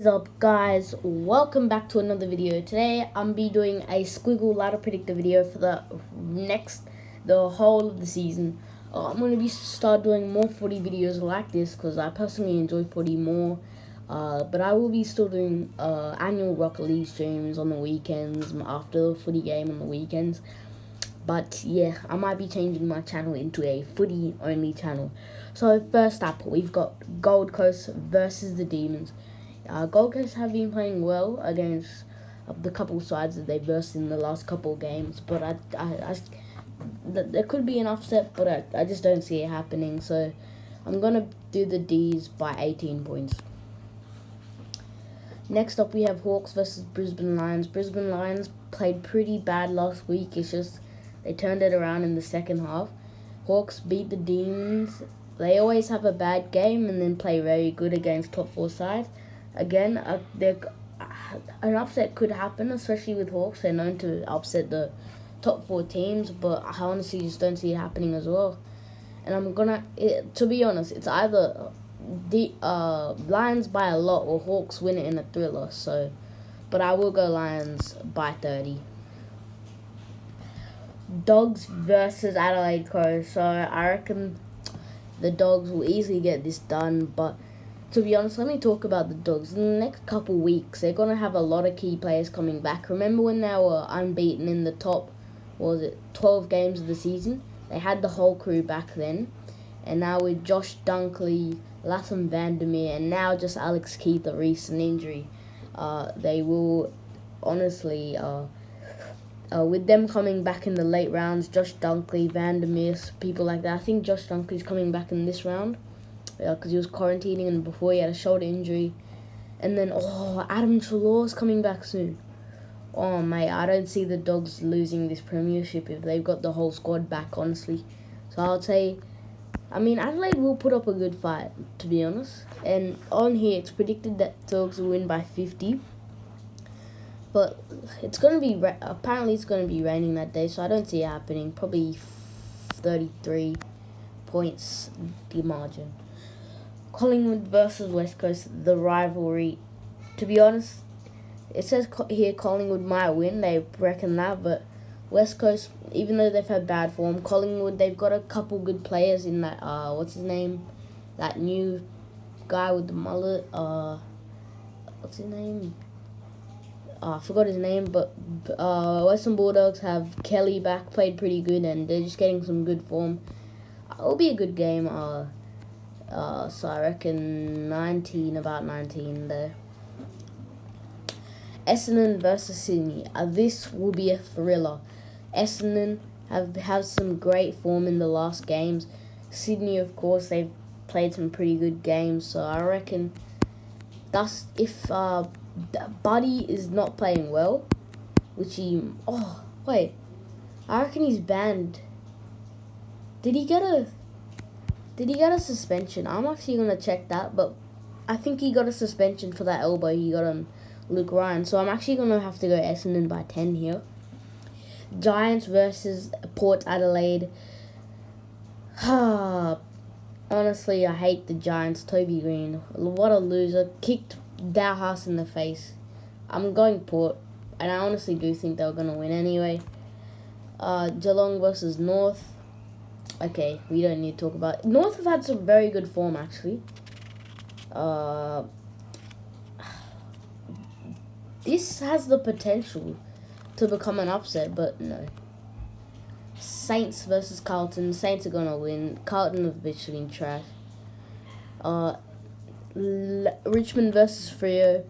What is up, guys? Welcome back to another video. Today I'm be doing a squiggle ladder predictor video for the whole of the season. I'm going to be start doing more footy videos like this because I personally enjoy footy more. But I will be still doing annual Rocket League streams on the weekends after the footy game on the weekends. But yeah, I might be changing my channel into a footy only channel. So first up, we've got Gold Coast versus the Demons. Gold Coast have been playing well against the couple sides that they versed in the last couple of games, but there could be an upset, but I just don't see it happening. So I'm gonna do the D's by 18 points. Next up, we have Hawks versus Brisbane Lions. Brisbane Lions played pretty bad last week. It's just they turned it around in the second half. Hawks beat the Demons. They always have a bad game and then play very good against top four sides. Again, an upset could happen, especially with Hawks. They're known to upset the top four teams, but I honestly just don't see it happening as well. And to be honest, it's either the Lions by a lot or Hawks win it in a thriller. So, but I will go Lions by 30. Dogs versus Adelaide Crows. So I reckon the Dogs will easily get this done, but to be honest, let me talk about the Dogs. In the next couple weeks, they're going to have a lot of key players coming back. Remember when they were unbeaten in the top, 12 games of the season? They had the whole crew back then. And now with Josh Dunkley, Latham Vandermeer, and now just Alex Keith, a recent injury, they will honestly, with them coming back in the late rounds, Josh Dunkley, Vandermeer, people like that. I think Josh Dunkley's coming back in this round, because he was quarantining and before he had a shoulder injury. And then, Adam Treloar's coming back soon. Oh, mate, I don't see the Dogs losing this premiership if they've got the whole squad back, honestly. So I'll say, Adelaide will put up a good fight, to be honest. And on here, it's predicted that Dogs will win by 50. But it's going to be, apparently it's going to be raining that day, so I don't see it happening. Probably 33 points, the margin. Collingwood versus West Coast, the rivalry. To be honest, it says here Collingwood might win. They reckon that, but West Coast, even though they've had bad form, Collingwood, they've got a couple good players in that. What's his name? That new guy with the mullet. What's his name? I forgot his name, but Western Bulldogs have Kelly back, played pretty good, and they're just getting some good form. It'll be a good game. So I reckon about 19 there. Essendon versus Sydney. This will be a thriller. Essendon have some great form in the last games. Sydney, of course, they've played some pretty good games. So I reckon if Buddy is not playing well, which I reckon he's banned. Did he get a suspension? I'm actually going to check that, but I think he got a suspension for that elbow he got on Luke Ryan. So I'm actually going to have to go Essendon by 10 here. Giants versus Port Adelaide. Honestly, I hate the Giants. Toby Green, what a loser. Kicked Dowhouse in the face. I'm going Port, and I honestly do think they're going to win anyway. Geelong versus North. Okay, we don't need to talk about it. North have had some very good form, actually. This has the potential to become an upset, but no. Saints versus Carlton. Saints are going to win. Carlton have bitched been trash. Richmond versus Freo.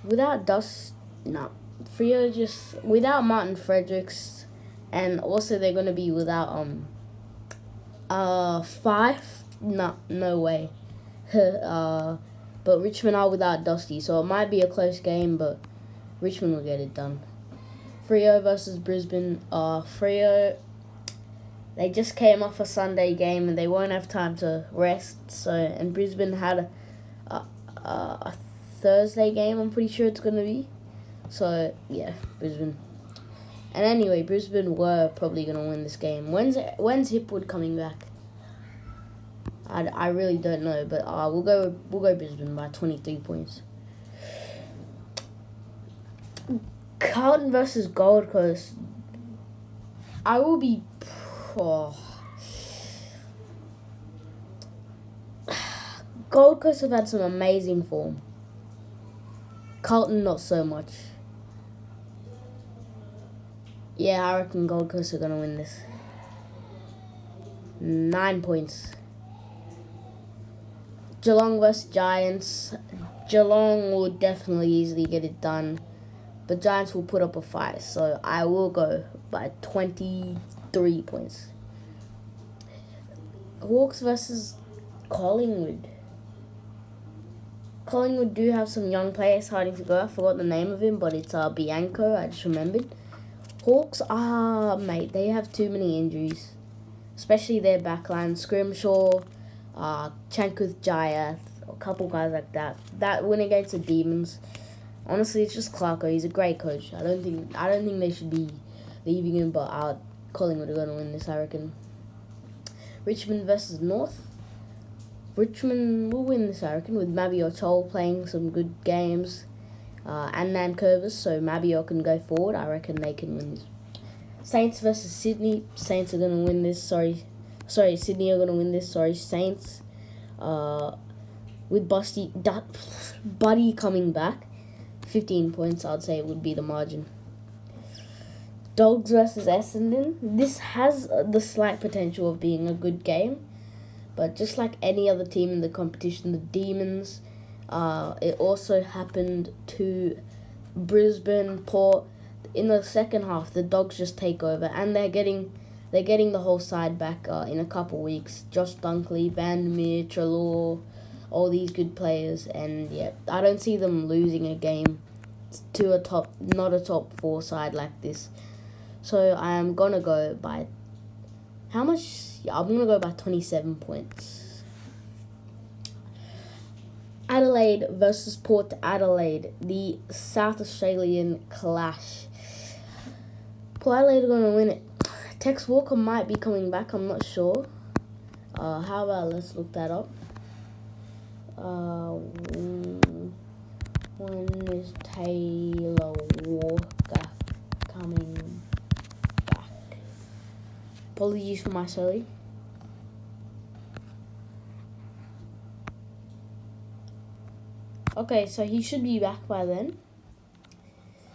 Without Freo just without Martin Fredericks, and also they're going to be without Fife. No way. But Richmond are without Dusty, so it might be a close game, but Richmond will get it done. Freo versus Brisbane. Freo, they just came off a Sunday game and they won't have time to rest. And Brisbane had a Thursday game, I'm pretty sure it's going to be. So, yeah, Brisbane. And anyway, Brisbane were probably going to win this game. When's Hipwood coming back? I really don't know, but we'll go Brisbane by 23 points. Carlton versus Gold Coast. I will be... Oh. Gold Coast have had some amazing form. Carlton, not so much. Yeah, I reckon Gold Coast are going to win this. 9 points. Geelong versus Giants. Geelong will definitely easily get it done. But Giants will put up a fight. So I will go by 23 points. Hawks versus Collingwood. Collingwood do have some young players starting to go. I forgot the name of him, but it's Bianco. I just remembered. Hawks, mate, they have too many injuries. Especially their backline. Scrimshaw, Chankuth Jayath, a couple guys like that. That win against the Demons. Honestly, it's just Clarko. He's a great coach. I don't think they should be leaving him, but Collingwood are going to win this, I reckon. Richmond versus North. Richmond will win this, I reckon, with Mabior Chol playing some good games. And Nankervis, so Mabior can go forward. I reckon they can win this. Saints versus Sydney. Saints are going to win this. Sorry, Sydney are going to win this. Sorry, Saints. With Buddy coming back. 15 points, I'd say, would be the margin. Dogs versus Essendon. This has the slight potential of being a good game. But just like any other team in the competition, the Demons, it also happened to Brisbane, Port. In the second half, the Dogs just take over, and they're getting the whole side back in a couple weeks. Josh Dunkley, Vandermeer, Treloar, all these good players, and yeah, I don't see them losing a game to not a top 4 side like this. So I am gonna go by how much? Yeah, I'm gonna go by 27 points. Adelaide versus Port Adelaide, the South Australian clash. Port Adelaide are going to win it. Tex Walker might be coming back, I'm not sure. How about let's look that up. When is Taylor Walker coming back? Apologies for my silly. Okay, so he should be back by then.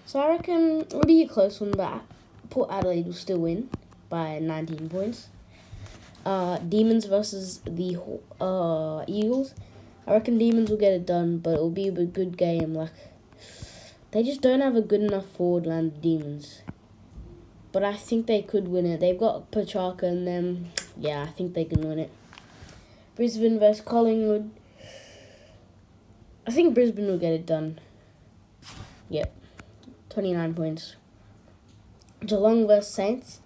So I reckon it'll be a close one, but Port Adelaide will still win by 19 points. Demons versus the Eagles. I reckon Demons will get it done, but it'll be a good game. Like, they just don't have a good enough forward line, the Demons. But I think they could win it. They've got Petrarca and them. Yeah, I think they can win it. Brisbane versus Collingwood. I think Brisbane will get it done. Yep. 29 points. Geelong versus Saints.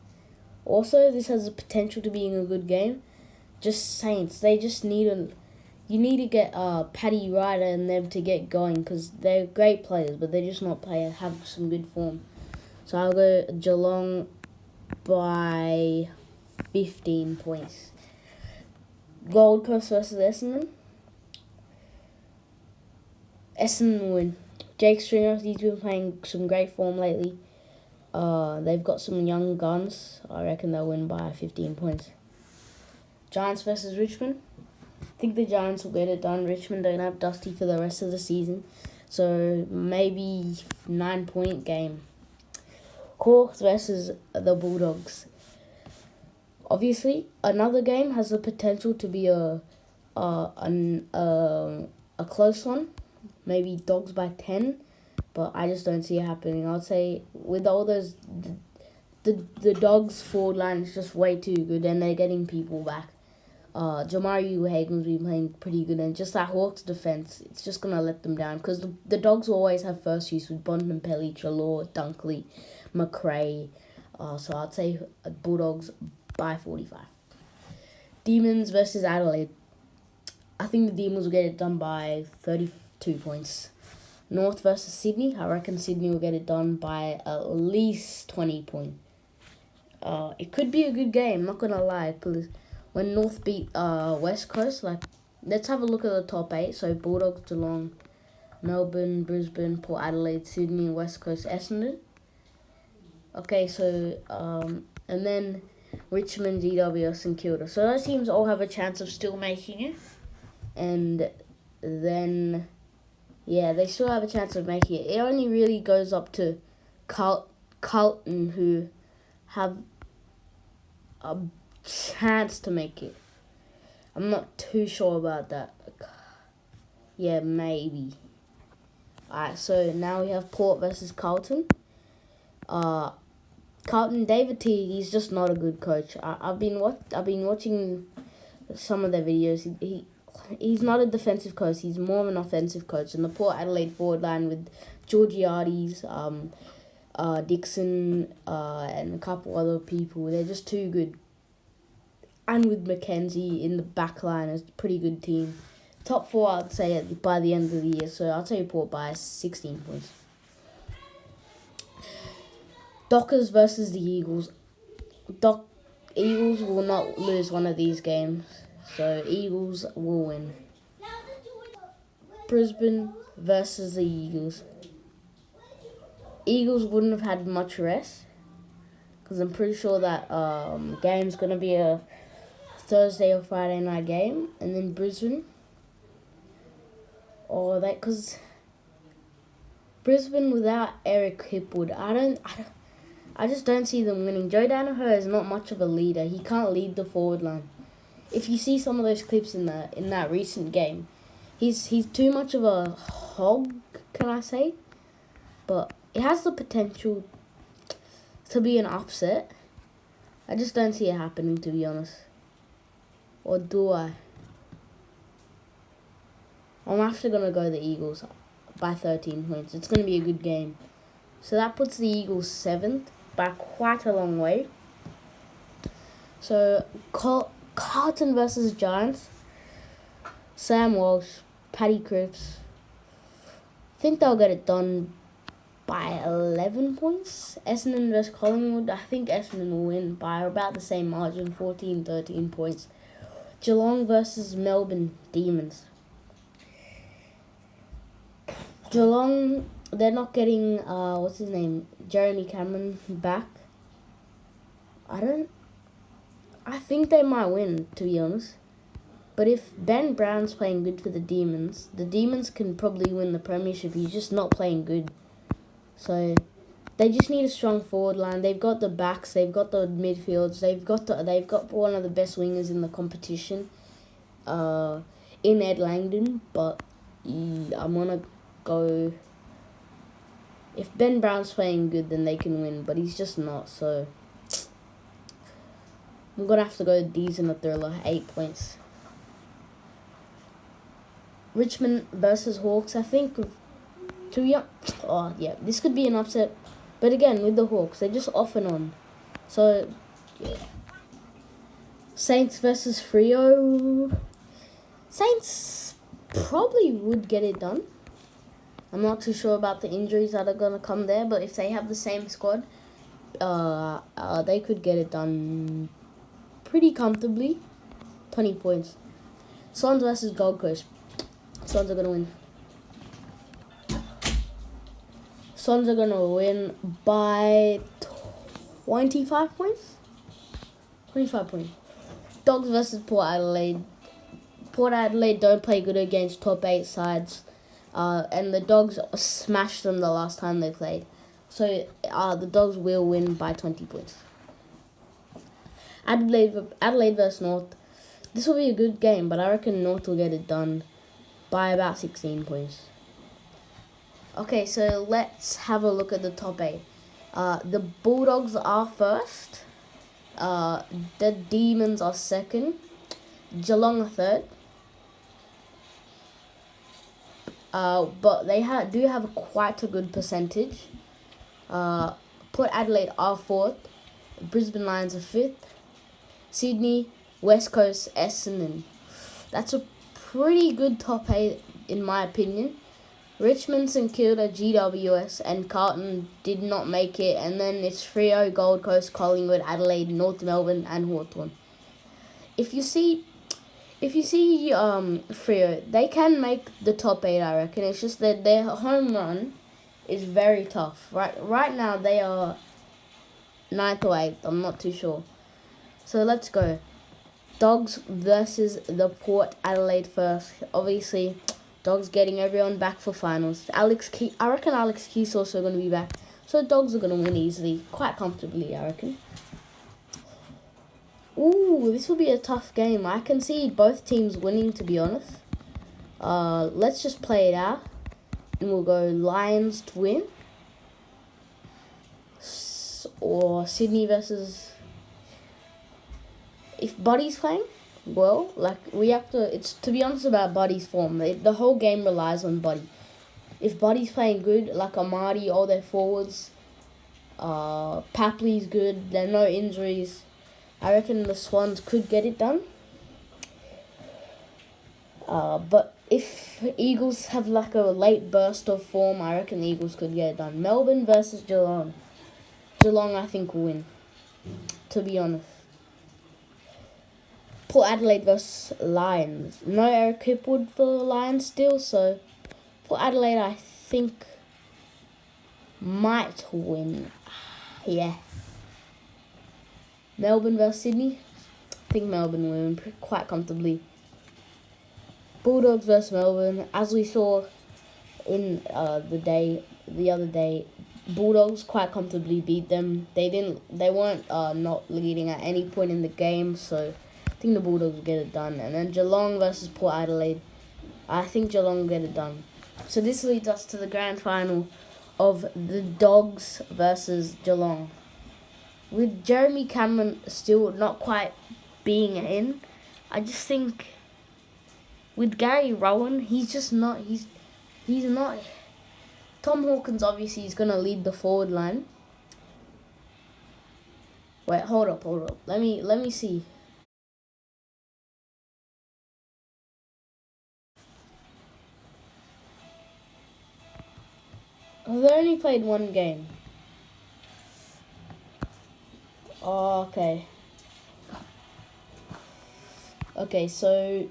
Also, this has the potential to being a good game. Just Saints. They just need you need to get Paddy Ryder and them to get going because they're great players, but they're just not have some good form. So I'll go Geelong by 15 points. Gold Coast versus Essendon. Essendon will win. Jake Stringer, he's been playing some great form lately. They've got some young guns. I reckon they'll win by 15 points. Giants versus Richmond. I think the Giants will get it done. Richmond don't have Dusty for the rest of the season. So maybe 9-point game. Hawks versus the Bulldogs. Obviously, another game has the potential to be a close one. Maybe Dogs by 10, but I just don't see it happening. I'd say with all those, the Dogs forward line is just way too good, and they're getting people back. Jamari Hagen's been playing pretty good, and just that Hawks defense, it's just gonna let them down because the Dogs will always have first use with Bontempelli, Treloar, Dunkley, McRae. So I'd say Bulldogs by 45. Demons versus Adelaide. I think the Demons will get it done by 32 points. North versus Sydney. I reckon Sydney will get it done by at least 20 points. It could be a good game, not gonna lie, because when North beat West Coast, like, let's have a look at the top 8. So Bulldogs, Geelong, Melbourne, Brisbane, Port Adelaide, Sydney, West Coast, Essendon. Okay, so and then Richmond, GWS, St Kilda. So those teams all have a chance of still making it, and then they still have a chance of making it. It only really goes up to Carlton, who have a chance to make it. I'm not too sure about that. Yeah, maybe. Alright, so now we have Port versus Carlton. Carlton, David Teague, he's just not a good coach. I've been watching some of their videos. He's not a defensive coach. He's more of an offensive coach. And the Port Adelaide forward line with Georgiades, Dixon, and a couple other people, they're just too good. And with Mackenzie in the back line, it's a pretty good team. Top 4, I'd say, by the end of the year. So I'll say Port by 16 points. Dockers versus the Eagles. Eagles will not lose one of these games. So Eagles will win. Brisbane versus the Eagles. Eagles wouldn't have had much rest, because I'm pretty sure that game's going to be a Thursday or Friday night game. And then Brisbane. Or that, because Brisbane without Eric Hipwood, I just don't see them winning. Joe Danaher is not much of a leader. He can't lead the forward line. If you see some of those clips in that recent game, he's too much of a hog, can I say? But it has the potential to be an upset. I just don't see it happening, to be honest. Or do I? I'm actually going to go the Eagles by 13 points. It's going to be a good game. So that puts the Eagles 7th by quite a long way. So Carlton versus Giants. Sam Walsh, Paddy Cripps. I think they'll get it done by 11 points. Essendon versus Collingwood. I think Essendon will win by about the same margin, 14-13 points. Geelong versus Melbourne Demons. Geelong, they're not getting, what's his name, Jeremy Cameron back. I think they might win, to be honest. But if Ben Brown's playing good for the Demons can probably win the Premiership. He's just not playing good. So they just need a strong forward line. They've got the backs, they've got the midfields, they've got one of the best wingers in the competition, in Ed Langdon. But I'm gonna go. If Ben Brown's playing good, then they can win, but he's just not. So I'm gonna have to go D's in a thriller, 8 points. Richmond versus Hawks. I think this could be an upset, but again with the Hawks, they're just off and on. So yeah. Saints versus Freo. Saints probably would get it done. I'm not too sure about the injuries that are gonna come there, but if they have the same squad, they could get it done pretty comfortably. 20 points. Swans versus Gold Coast. Swans are gonna win. Swans are gonna win by 25 points. 25 points. Dogs versus Port Adelaide. Port Adelaide don't play good against top 8 sides. And the Dogs smashed them the last time they played. So the Dogs will win by 20 points. Adelaide versus North. This will be a good game, but I reckon North will get it done by about 16 points. Okay, so let's have a look at the top 8. The Bulldogs are first. The Demons are second. Geelong are third. But they do have quite a good percentage. Port Adelaide are fourth. Brisbane Lions are fifth. Sydney, West Coast, Essendon. That's a pretty good top 8 in my opinion. Richmond, St Kilda, GWS, and Carlton did not make it. And then it's Freo, Gold Coast, Collingwood, Adelaide, North Melbourne, and Hawthorn. If if you see Freo, they can make the top 8, I reckon. It's just that their home run is very tough. Right now they are 9th or 8th. I'm not too sure. So let's go. Dogs versus the Port Adelaide first. Obviously, Dogs getting everyone back for finals. I reckon Alex Keith's also going to be back. So Dogs are going to win easily. Quite comfortably, I reckon. Ooh, this will be a tough game. I can see both teams winning, to be honest. Let's just play it out. And we'll go Lions to win. Or Sydney versus... If Buddy's playing, well, like, we have to... It's, to be honest, about Buddy's form. The whole game relies on Buddy. If Buddy's playing good, like Amadi, all their forwards, Papley's good, there are no injuries, I reckon the Swans could get it done. But if Eagles have like a late burst of form, I reckon the Eagles could get it done. Melbourne versus Geelong. Geelong, I think, will win, to be honest. Port Adelaide versus Lions. No Eric Hipwood for the Lions still, so Port Adelaide, I think, might win. Yeah. Melbourne versus Sydney. I think Melbourne will win quite comfortably. Bulldogs versus Melbourne. As we saw in the other day, Bulldogs quite comfortably beat them. They weren't not leading at any point in the game, so I think the Bulldogs will get it done. And then Geelong versus Port Adelaide. I think Geelong will get it done. So this leads us to the grand final of the Dogs versus Geelong. With Jeremy Cameron still not quite being in, I just think with Gary Rowan, he's not. Tom Hawkins obviously is gonna lead the forward line. Wait, hold up. Let me see. They only played one game. Oh, okay. Okay, so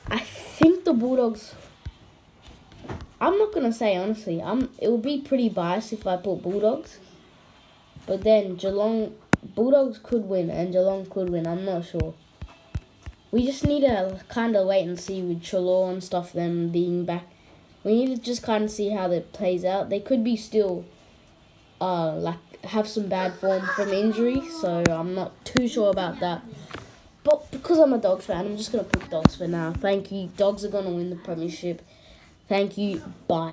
I think the Bulldogs... I'm not going to say, honestly. It would be pretty biased if I put Bulldogs. But then Bulldogs could win and Geelong could win. I'm not sure. We just need to kind of wait and see with Chalor and stuff, them being back. We need to just kind of see how that plays out. They could be still, have some bad form from injury. So I'm not too sure about that. But because I'm a Dogs fan, I'm just going to pick Dogs for now. Thank you. Dogs are going to win the Premiership. Thank you. Bye.